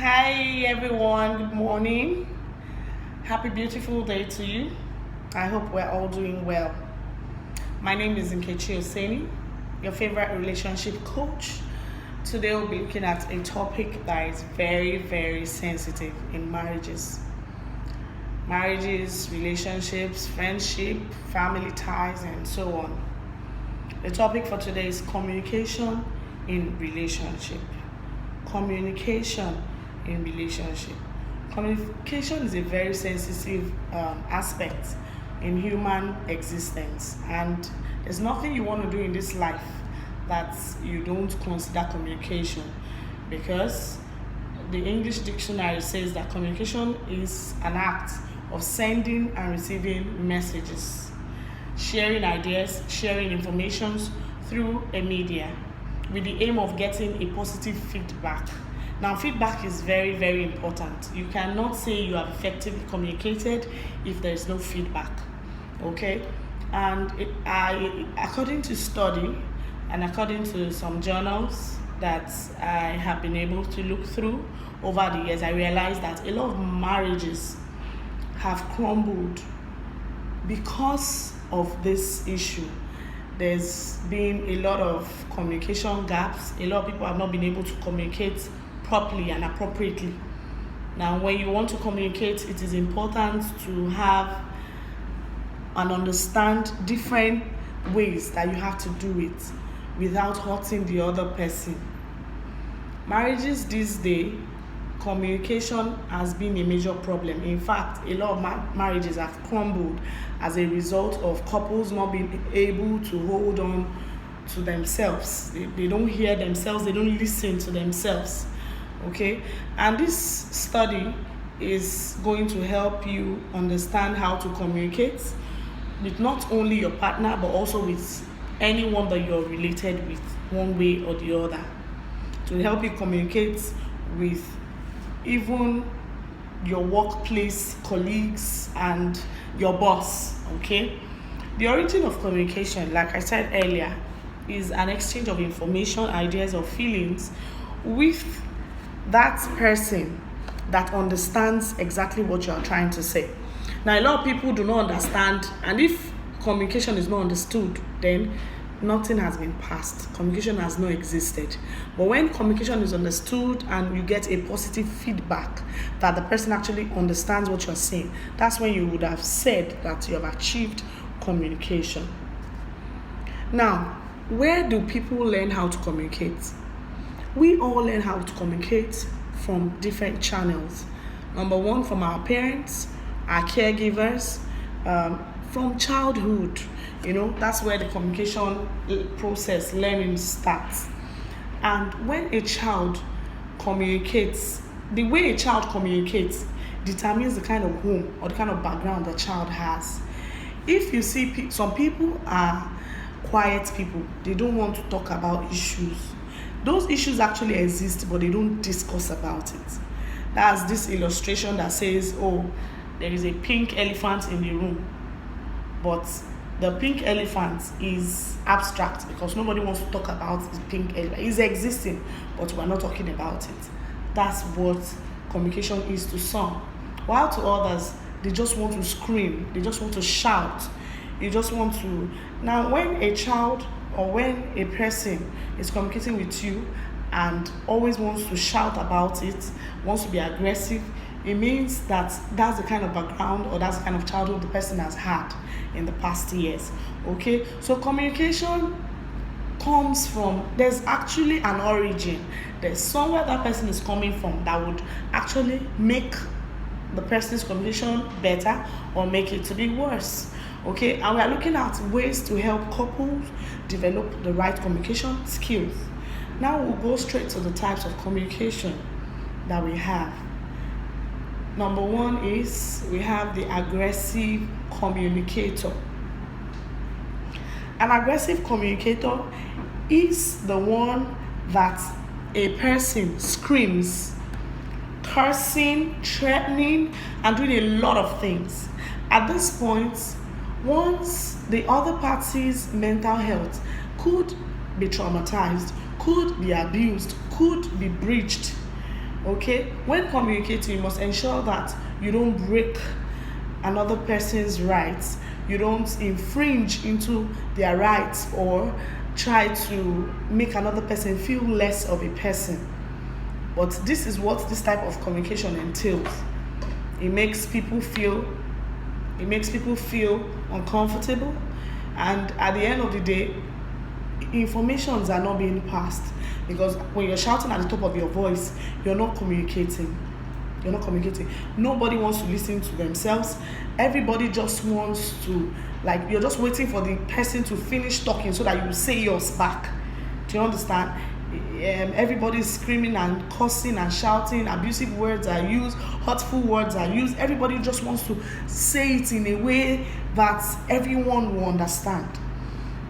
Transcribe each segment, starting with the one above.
Hi everyone, good morning. Happy beautiful day to you. I hope we're all doing well. My name is Nkechi Oseni, your favorite relationship coach. Today we'll be looking at a topic that is very, very sensitive in marriages. Marriages, relationships, friendship, family ties, and so on. The topic for today is communication in relationship. Communication in relationship. Communication is a very sensitive aspect in human existence, and there's nothing you want to do in this life that you don't consider communication, because the English dictionary says that communication is an act of sending and receiving messages, sharing ideas, sharing information through a media with the aim of getting a positive feedback. Now, feedback is very, very important. You cannot say you have effectively communicated if there is no feedback. Okay? And according to study and according to some journals that I have been able to look through over the years, I realized that a lot of marriages have crumbled because of this issue. There's been a lot of communication gaps. A lot of people have not been able to communicate properly and appropriately. Now, when you want to communicate, it is important to have and understand different ways that you have to do it without hurting the other person. Marriages these days, communication has been a major problem. In fact, a lot of marriages have crumbled as a result of couples not being able to hold on to themselves. They don't hear themselves, they don't listen to themselves. Okay? And this study is going to help you understand how to communicate with not only your partner but also with anyone that you're related with, one way or the other, to help you communicate with even your workplace colleagues and your boss. Okay, the origin of communication, like I said earlier, is an exchange of information, ideas, or feelings with that person that understands exactly what you are trying to say. Now, a lot of people do not understand, and if communication is not understood, then nothing has been passed. Communication has not existed. But when communication is understood and you get a positive feedback that the person actually understands what you're saying, that's when you would have said that you have achieved communication. Now, where do people learn how to communicate? We all learn how to communicate from different channels. Number one, from our parents, our caregivers, from childhood. That's where the communication process, learning starts. And when a child communicates, the way a child communicates determines the kind of home or the kind of background the child has. If you see some people are quiet people, they don't want to talk about issues. Those issues actually exist, but they don't discuss about it. That's this illustration that says, oh, there is a pink elephant in the room, but the pink elephant is abstract because nobody wants to talk about the pink elephant. It's existing, but we're not talking about it. That's what communication is to some. While to others, they just want to scream, they just want to shout, they just want to. Now, when a child or when a person is communicating with you and always wants to shout about it, wants to be aggressive, it means that that's the kind of background or that's the kind of childhood the person has had in the past years. Okay, so communication comes from, there's actually an origin. There's somewhere that person is coming from that would actually make the person's communication better or make it to be worse. Okay, and we are looking at ways to help couples develop the right communication skills. Now we'll go straight to the types of communication that we have. Number one is we have the aggressive communicator. An aggressive communicator is the one that a person screams, cursing, threatening, and doing a lot of things. At this point, once the other party's mental health could be traumatized, could be abused, could be breached, Okay, when communicating, you must ensure that you don't break another person's rights, you don't infringe into their rights or try to make another person feel less of a person. But this is what this type of communication entails. It makes people feel uncomfortable, and at the end of the day, informations are not being passed, because when you're shouting at the top of your voice, you're not communicating. Nobody wants to listen to themselves. Everybody just wants to, like, you're just waiting for the person to finish talking so that you say yours back. Do you understand? Everybody's screaming and cursing and shouting, abusive words are used, hurtful words are used. Everybody just wants to say it in a way that everyone will understand.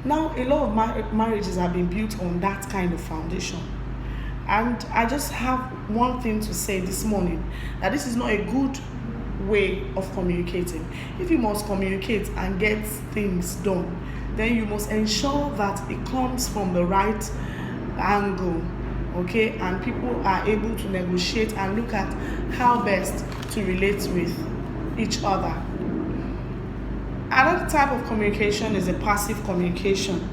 Now, a lot of marriages have been built on that kind of foundation. And I just have one thing to say this morning, that this is not a good way of communicating. If you must communicate and get things done, then you must ensure that it comes from the right angle, okay? And people are able to negotiate and look at how best to relate with each other. Another type of communication is a passive communication.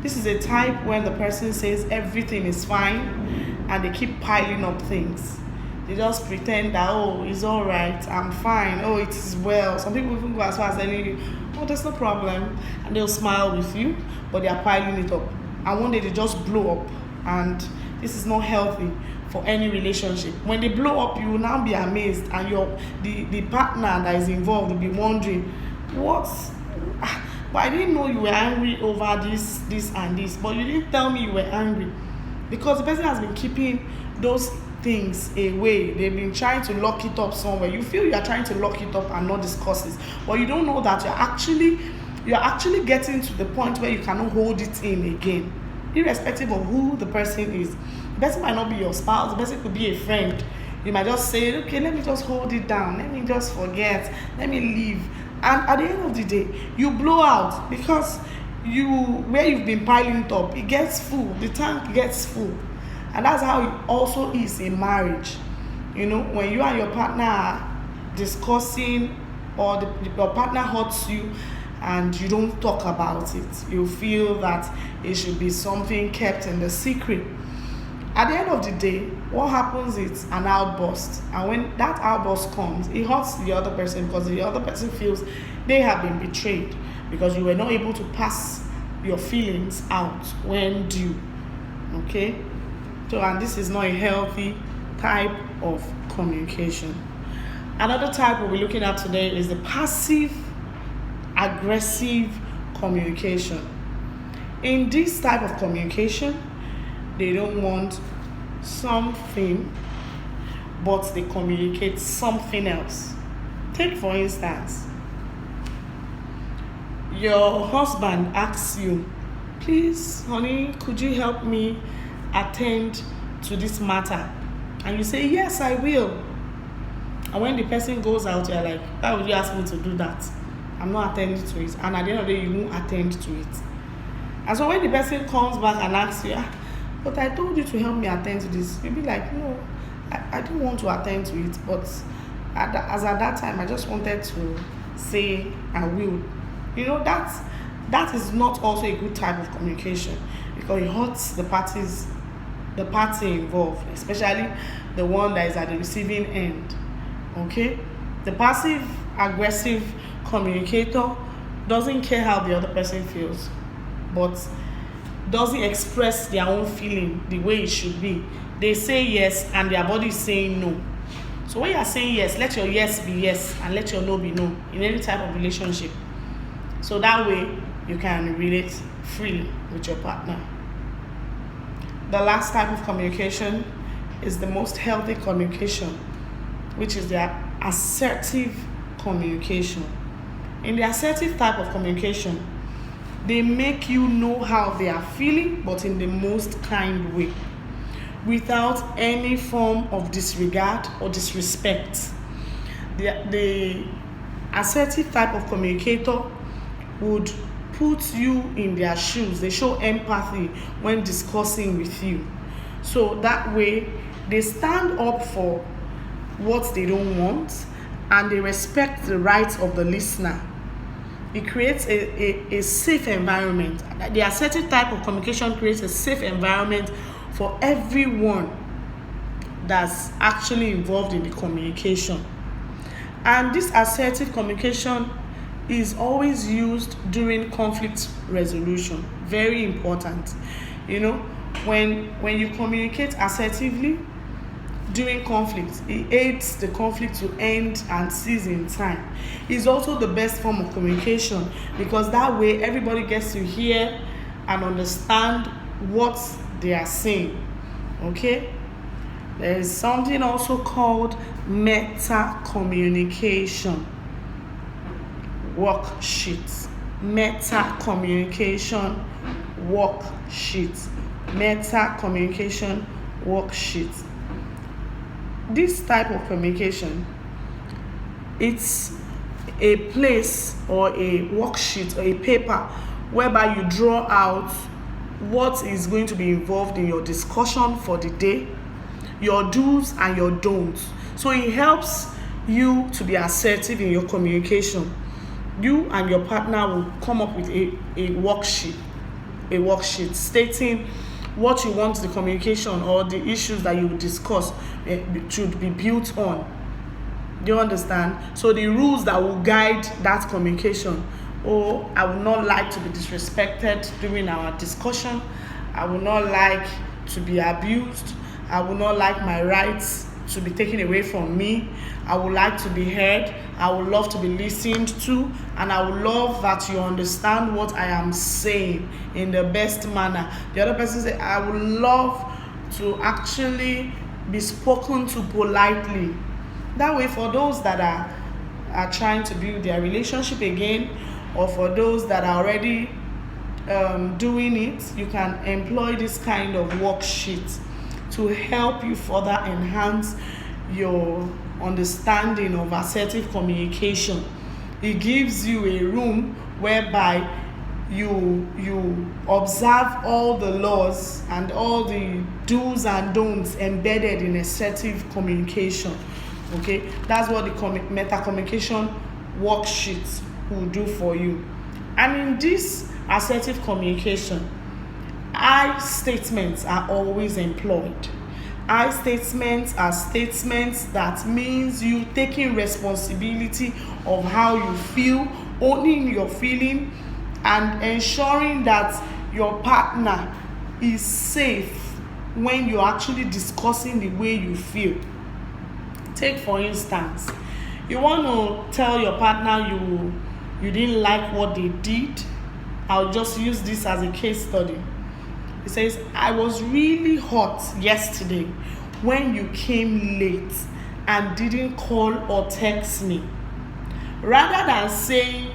This is a type when the person says everything is fine and they keep piling up things. They just pretend that, oh, it's all right, I'm fine, oh, it is well. Some people even go as far as telling you, oh, there's no problem, and they'll smile with you, but they are piling it up. And one day they just blow up, and this is not healthy for any relationship. When they blow up, you will now be amazed, and the partner that is involved will be wondering, what? But I didn't know you were angry over this and this, but you didn't tell me you were angry, because the person has been keeping those things away. They've been trying to lock it up somewhere. You feel you are trying to lock it up and not discuss it, but you don't know that you're actually getting to the point where you cannot hold it in again, irrespective of who the person is. The person might not be your spouse, the person could be a friend. You might just say, okay, let me just hold it down, let me just forget, let me leave. And at the end of the day, you blow out, because where you've been piling it up, it gets full, the tank gets full. And that's how it also is in marriage. You know, when you and your partner are discussing, or your partner hurts you and you don't talk about it, you feel that it should be something kept in the secret. At the end of the day, what happens is an outburst. And when that outburst comes, it hurts the other person, because the other person feels they have been betrayed, because you were not able to pass your feelings out when due. Okay? So, and this is not a healthy type of communication. Another type we'll be looking at today is the passive aggressive communication. In this type of communication, they don't want something, but they communicate something else. Take, for instance, your husband asks you, please, honey, could you help me attend to this matter? And you say, yes, I will. And when the person goes out, you're like, why would you ask me to do that? I'm not attending to it. And at the end of the day, you won't attend to it. And so when the person comes back and asks you, but I told you to help me attend to this, you'll be like, no, I didn't want to attend to it, but as at that time, I just wanted to say I will. You know, that is not also a good type of communication, because it hurts the party involved, especially the one that is at the receiving end. Okay? The passive aggressive communicator doesn't care how the other person feels, but doesn't express their own feeling the way it should be. They say yes and their body is saying no. So when you are saying yes, let your yes be yes and let your no be no in any type of relationship. So that way you can relate freely with your partner. The last type of communication is the most healthy communication, which is the assertive communication. In the assertive type of communication, they make you know how they are feeling, but in the most kind way, without any form of disregard or disrespect. The assertive type of communicator would put you in their shoes. They show empathy when discussing with you. So that way they stand up for what they don't want and they respect the rights of the listener. It creates a safe environment. The assertive type of communication creates a safe environment for everyone that's actually involved in the communication. And this assertive communication is always used during conflict resolution. Very important. When you communicate assertively during conflict, it aids the conflict to end and cease in time. It's also the best form of communication because that way everybody gets to hear and understand what they are saying. Okay? There is something also called meta communication worksheets. Meta communication worksheets. Meta communication worksheets. This type of communication, it's a place or a worksheet or a paper whereby you draw out what is going to be involved in your discussion for the day, your do's and your don'ts. So it helps you to be assertive in your communication. You and your partner will come up with a worksheet stating what you want the communication or the issues that you will discuss should be built on. Do you understand? So the rules that will guide that communication. Oh, I would not like to be disrespected during our discussion. I would not like to be abused. I would not like my rights to be taken away from me. I would like to be heard. I would love to be listened to, and I would love that you understand what I am saying in the best manner. The other person said, I would love to actually be spoken to politely. That way, for those that are trying to build their relationship again, or for those that are already doing it, you can employ this kind of worksheet to help you further enhance your understanding of assertive communication. It gives you a room whereby you observe all the laws and all the do's and don'ts embedded in assertive communication. Okay, that's what the meta communication worksheet will do for you. And in this assertive communication, I statements are always employed. I statements are statements that means you taking responsibility of how you feel, owning your feeling, and ensuring that your partner is safe when you're actually discussing the way you feel. Take for instance, you want to tell your partner you didn't like what they did. I'll just use this as a case study. It says, I was really hot yesterday when you came late and didn't call or text me. Rather than saying,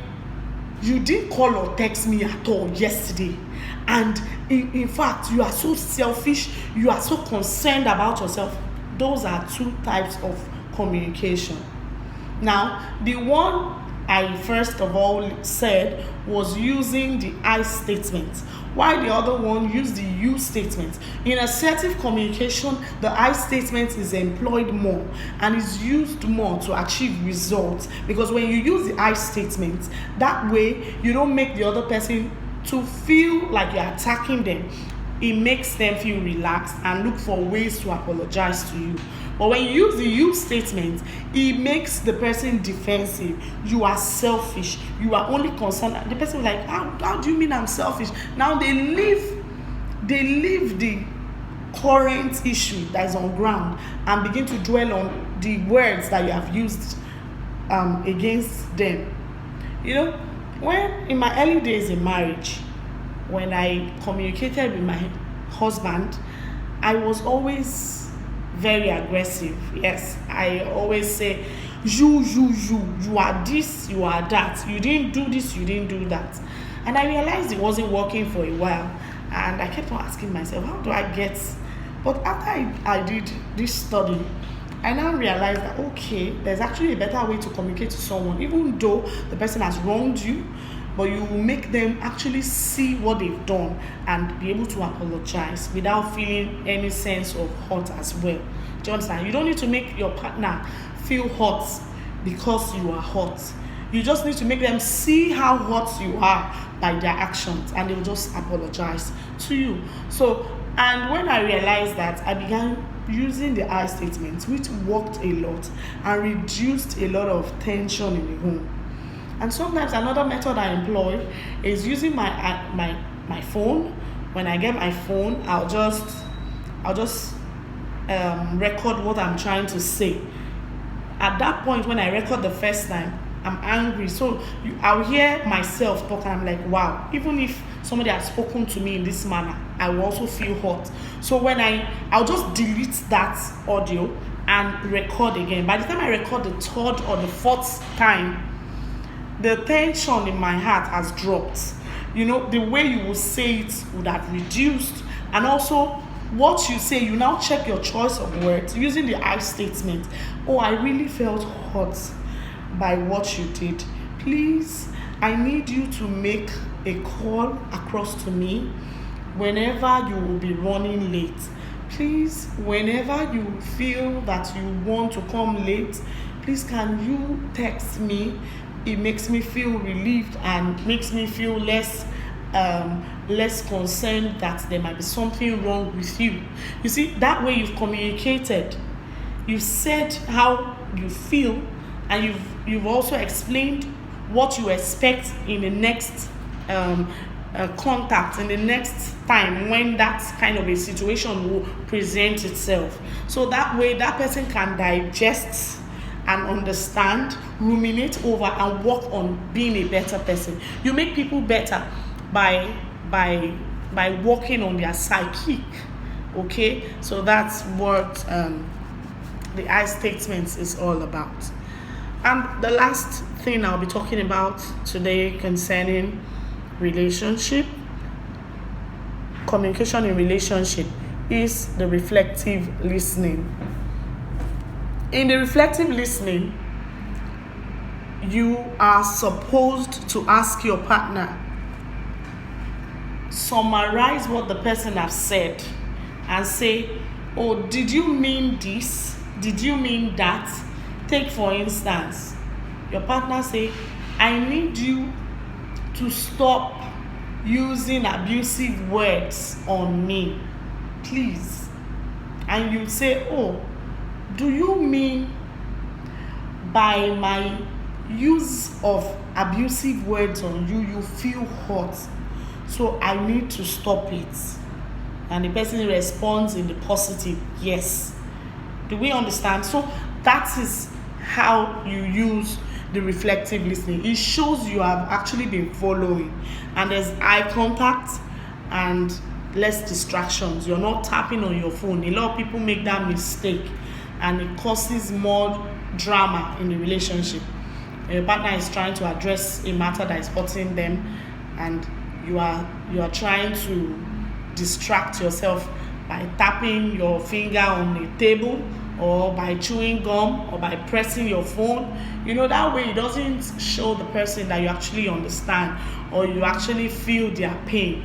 you didn't call or text me at all yesterday, and in fact, you are so selfish, you are so concerned about yourself. Those are two types of communication. Now, the one I first of all said was using the I statement, while the other one used the you statement. In assertive communication, the I statement is employed more and is used more to achieve results, because when you use the I statement, that way you don't make the other person to feel like you're attacking them. It makes them feel relaxed and look for ways to apologize to you. But when you use the you statement, it makes the person defensive. You are selfish. You are only concerned. The person is like, how do you mean I'm selfish? Now they leave the current issue that is on ground and begin to dwell on the words that you have used against them. You know, when in my early days in marriage, when I communicated with my husband, I was always very aggressive. Yes, I always say, you are this, you are that. You didn't do this, you didn't do that. And I realized it wasn't working for a while. And I kept on asking myself, how do I get? But after I did this study, I now realized that, okay, there's actually a better way to communicate to someone. Even though the person has wronged you, but you will make them actually see what they've done and be able to apologize without feeling any sense of hurt as well. Do you understand? You don't need to make your partner feel hurt because you are hurt. You just need to make them see how hurt you are by their actions, and they will just apologize to you. So, and when I realized that, I began using the I statements, which worked a lot and reduced a lot of tension in the home. And sometimes another method I employ is using my phone. When I get my phone, I'll just record what I'm trying to say. At that point, when I record the first time, I'm angry. So I'll hear myself talk, and I'm like, wow, even if somebody has spoken to me in this manner, I will also feel hurt. So when I'll just delete that audio and record again. By the time I record the third or the fourth time, the tension in my heart has dropped. The way you will say it would have reduced. And also, what you say, you now check your choice of words using the I statement. Oh, I really felt hurt by what you did. Please, I need you to make a call across to me whenever you will be running late. Please, whenever you feel that you want to come late, please can you text me? It makes me feel relieved and makes me feel less concerned that there might be something wrong with you. You see, that way you've communicated, you've said how you feel, and you've also explained what you expect in the next contact, in the next time when that kind of a situation will present itself. So that way that person can digest and understand, ruminate over, and work on being a better person. You make people better by working on their psyche. Okay, so that's what the I statements is all about. And the last thing I'll be talking about today concerning communication in relationship, is the reflective listening. In the reflective listening, you are supposed to ask your partner, summarize what the person has said and say, oh, did you mean this? Did you mean that? Take for instance, your partner say, I need you to stop using abusive words on me, please. And you say, oh, do you mean by my use of abusive words on you, you feel hurt? So I need to stop it. And the person responds in the positive, yes. Do we understand? So that is how you use the reflective listening. It shows you have actually been following, and there's eye contact and less distractions. You're not tapping on your phone. A lot of people make that mistake, and it causes more drama in the relationship. Your partner is trying to address a matter that is hurting them, and you are trying to distract yourself by tapping your finger on the table, or by chewing gum, or by pressing your phone. That way it doesn't show the person that you actually understand or you actually feel their pain.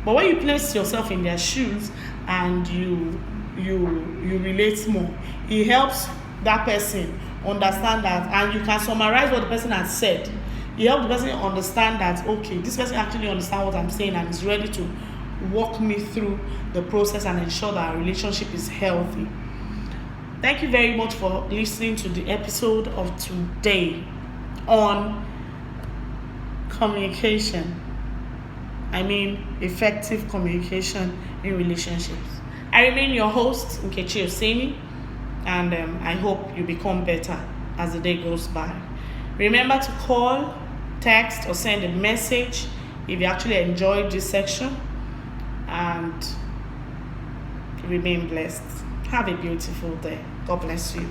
But when you place yourself in their shoes and you relate more, it helps that person understand that, and you can summarize what the person has said. It helps the person understand that, okay, this person actually understands what I'm saying and is ready to walk me through the process and ensure that our relationship is healthy. Thank you very much for listening to the episode of today on communication. Effective communication in relationships. I remain your host, Nkechi Oseni, and I hope you become better as the day goes by. Remember to call, text, or send a message if you actually enjoyed this section, and remain blessed. Have a beautiful day. God bless you.